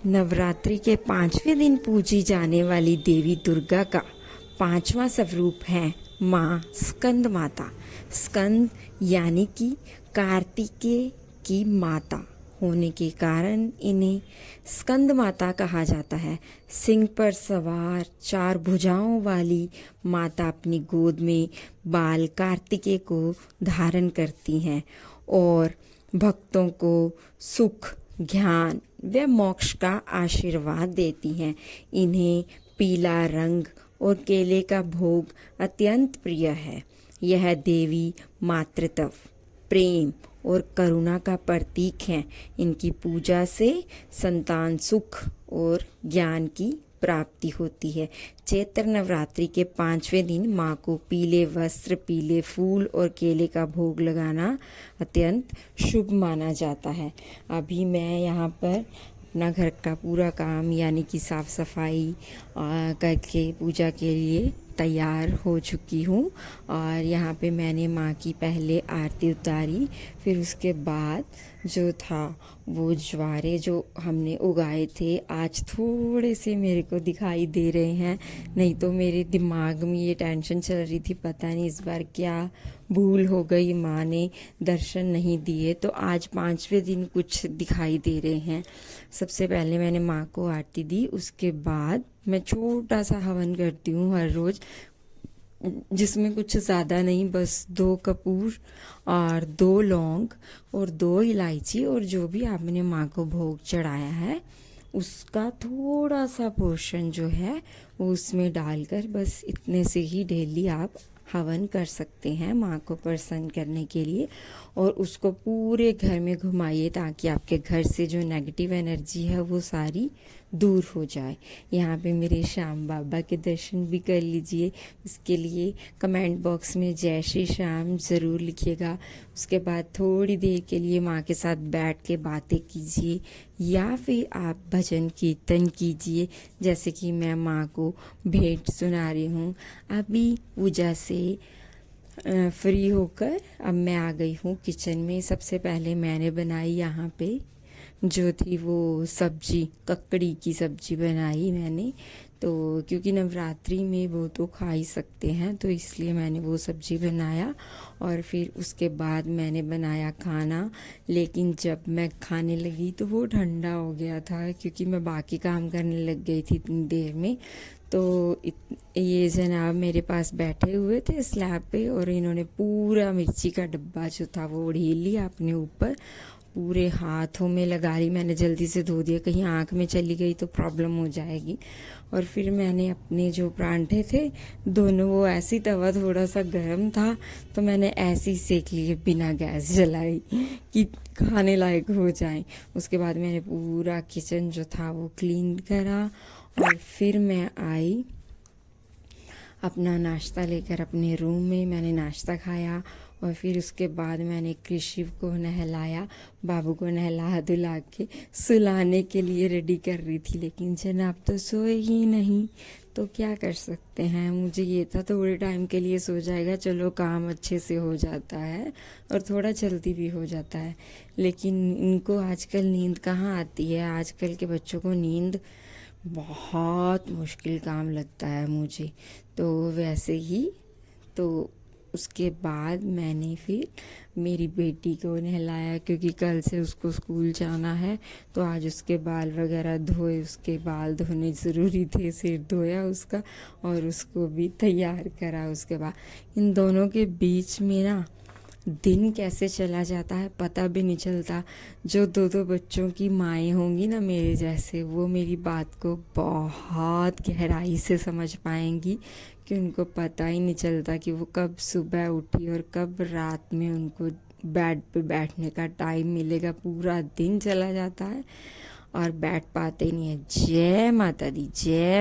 नवरात्रि के 5वें दिन पूजी जाने वाली देवी दुर्गा का 5वां स्वरूप है माँ स्कंद माता। स्कंद यानी कि कार्तिकेय की माता होने के कारण इन्हें स्कंद माता कहा जाता है। सिंह पर सवार 4 भुजाओं वाली माता अपनी गोद में बाल कार्तिकेय को धारण करती हैं और भक्तों को सुख, ज्ञान व मोक्ष का आशीर्वाद देती हैं। इन्हें पीला रंग और केले का भोग अत्यंत प्रिय है। यह देवी मातृत्व, प्रेम और करुणा का प्रतीक है। इनकी पूजा से संतान सुख और ज्ञान की प्राप्ति होती है। चैत्र नवरात्रि के 5वें दिन माँ को पीले वस्त्र, पीले फूल और केले का भोग लगाना अत्यंत शुभ माना जाता है। अभी मैं यहाँ पर अपना घर का पूरा काम यानी कि साफ सफाई करके पूजा के लिए तैयार हो चुकी हूँ। और यहाँ पे मैंने माँ की पहले आरती उतारी, फिर उसके बाद जो था वो ज्वारे जो हमने उगाए थे आज थोड़े से मेरे को दिखाई दे रहे हैं, नहीं तो मेरे दिमाग में ये टेंशन चल रही थी पता नहीं इस बार क्या भूल हो गई, माँ ने दर्शन नहीं दिए। तो आज 5वें दिन कुछ दिखाई दे रहे हैं। सबसे पहले मैंने माँ को आरती दी, उसके बाद मैं छोटा सा हवन करती हूँ हर रोज़, जिसमें कुछ ज़्यादा नहीं, बस 2 कपूर और 2 लौंग और 2 इलायची और जो भी आपने माँ को भोग चढ़ाया है उसका थोड़ा सा पोर्शन जो है वो उसमें डालकर बस इतने से ही डेली आप हवन कर सकते हैं माँ को प्रसन्न करने के लिए। और उसको पूरे घर में घुमाइए ताकि आपके घर से जो नेगेटिव एनर्जी है वो सारी दूर हो जाए। यहाँ पे मेरे श्याम बाबा के दर्शन भी कर लीजिए। इसके लिए कमेंट बॉक्स में जय श्री श्याम ज़रूर लिखिएगा। उसके बाद थोड़ी देर के लिए माँ के साथ बैठ के बातें कीजिए या फिर आप भजन कीर्तन कीजिए, जैसे कि मैं माँ को भेंट सुना रही हूँ। अभी पूजा से फ्री होकर अब मैं आ गई हूँ किचन में। सबसे पहले मैंने बनाई यहाँ पे जो थी वो सब्जी, ककड़ी की सब्जी बनाई मैंने, तो क्योंकि नवरात्रि में वो तो खा ही सकते हैं तो इसलिए मैंने वो सब्जी बनाया। और फिर उसके बाद मैंने बनाया खाना, लेकिन जब मैं खाने लगी तो वो ठंडा हो गया था क्योंकि मैं बाकी काम करने लग गई थी इतनी देर में। तो ये जनाब मेरे पास बैठे हुए थे स्लैब पे और इन्होंने पूरा मिर्ची का डब्बा जो था वो ढील लिया अपने ऊपर, पूरे हाथों में लगा ली। मैंने जल्दी से धो दिया, कहीं आँख में चली गई तो प्रॉब्लम हो जाएगी। और फिर मैंने अपने जो परांठे थे दोनों, वो ऐसी तवा थोड़ा सा गर्म था तो मैंने ऐसे ही सेक लिए बिना गैस जलाई कि खाने लायक हो जाए। उसके बाद मैंने पूरा किचन जो था वो क्लीन करा और फिर मैं आई अपना नाश्ता लेकर अपने रूम में। मैंने नाश्ता खाया और फिर उसके बाद मैंने कृषि को नहलाया, बाबू को नहला धुला के सुलाने के लिए रेडी कर रही थी, लेकिन जनाब तो सोए ही नहीं। तो क्या कर सकते हैं, मुझे ये था थोड़े टाइम के लिए सो जाएगा, चलो काम अच्छे से हो जाता है और थोड़ा जल्दी भी हो जाता है। लेकिन इनको आजकल नींद कहाँ आती है, आजकल के बच्चों को नींद बहुत मुश्किल काम लगता है मुझे। तो वैसे ही तो उसके बाद मैंने फिर मेरी बेटी को नहलाया क्योंकि कल से उसको स्कूल जाना है, तो आज उसके बाल वगैरह धोए, उसके बाल धोने ज़रूरी थे, सिर धोया उसका और उसको भी तैयार करा। उसके बाद इन दोनों के बीच में ना दिन कैसे चला जाता है पता भी नहीं चलता। जो 2 बच्चों की माएँ होंगी ना मेरे जैसे, वो मेरी बात को बहुत गहराई से समझ पाएंगी कि उनको पता ही नहीं चलता कि वो कब सुबह उठी और कब रात में उनको बेड पे बैठने का टाइम मिलेगा। पूरा दिन चला जाता है और बैठ पाते ही नहीं है। जय माता दी, जय।